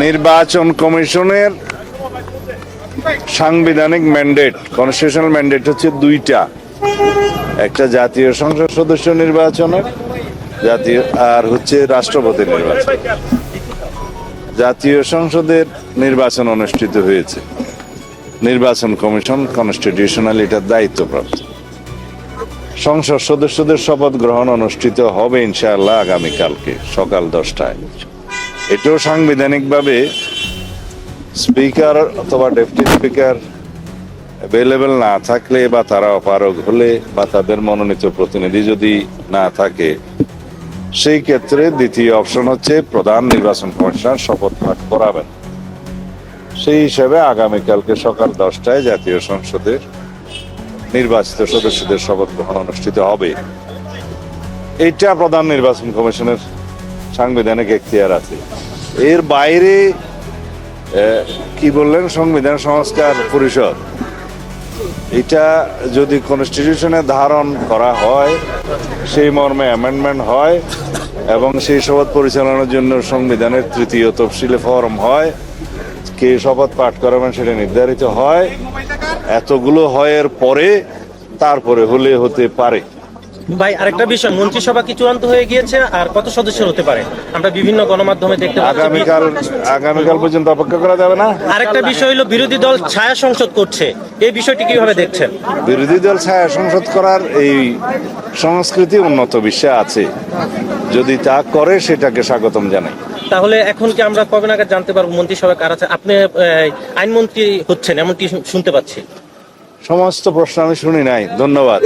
নির্বাচন কমিশনের সাংবিধানিক ম্যান্ডেট, কনস্টিটিউশনাল ম্যান্ডেট হচ্ছে দুইটা, একটা জাতীয় সংসদ সদস্য নির্বাচনের জাতীয়, আর হচ্ছে রাষ্ট্রপতি নির্বাচন। জাতীয় সংসদের নির্বাচন অনুষ্ঠিত হয়েছে, নির্বাচন কমিশন কনস্টিটিউশনাল এটার দায়িত্বপ্রাপ্ত। সংসদ সদস্যদের শপথ গ্রহণ অনুষ্ঠিত হবে ইনশাআল্লাহ আগামীকালকে সকাল 10টায়। এটাও সাংবিধানিকভাবে স্পিকার অথবা ডেপুটি স্পিকার অ্যাভেলেবেল না থাকলে বা তারা অপারগ হলে বা তাদের মনোনীত প্রতিনিধি যদি না থাকে, সেই ক্ষেত্রে দ্বিতীয় অপশন হচ্ছে প্রধান নির্বাচন কমিশনার শপথ পাঠ করাবেন। সেই হিসাবে আগামীকালকে সকাল 10টায় জাতীয় সংসদের নির্বাচিত সদস্যদের শপথ গ্রহণ অনুষ্ঠিত হবে। এইটা প্রধান নির্বাচন কমিশনের সাংবিধানিক এখতিয়ার আছে। এর বাইরে কি বললেন, সংবিধান সংস্কার পরিষদ, এটা যদি কনস্টিটিউশনে ধারণ করা হয়, সেই মর্মে অ্যামেন্ডমেন্ট হয় এবং সেই শপথ পরিচালনার জন্য সংবিধানের তৃতীয় তফসিলে ফরম হয়, কে শপথ পাঠ করাবেন সেটা নির্ধারিত হয়, এতগুলো হয়ের পরে তারপরে হলে হতে পারে। ভাই, আরেকটা বিষয়, মন্ত্রিসভা কি চূড়ান্ত হয়ে গিয়েছে? আর কত সদস্যের হতে পারে? আমরা বিভিন্ন গণমাধ্যমে দেখতে পাচ্ছি। আগামীকাল পর্যন্ত অপেক্ষা করা যাবে না। আরেকটা বিষয় হলো, বিরোধী দল ছায়া সংসদ করছে, এই বিষয়টি কিভাবে দেখছেন? বিরোধী দল ছায়া সংসদ করার এই সংস্কৃতি উন্নত বিশ্বে আছে, যদি তা করে সেটাকে স্বাগতম জানাই। তাহলে এখন কি আমরা কবে নাগাদ জানতে পারবো মন্ত্রিসভা কার আছে? আপনি আইনমন্ত্রী হচ্ছেন এমনটি শুনতে পাচ্ছি। সমস্ত প্রশ্ন আমি শুনি নাই, ধন্যবাদ।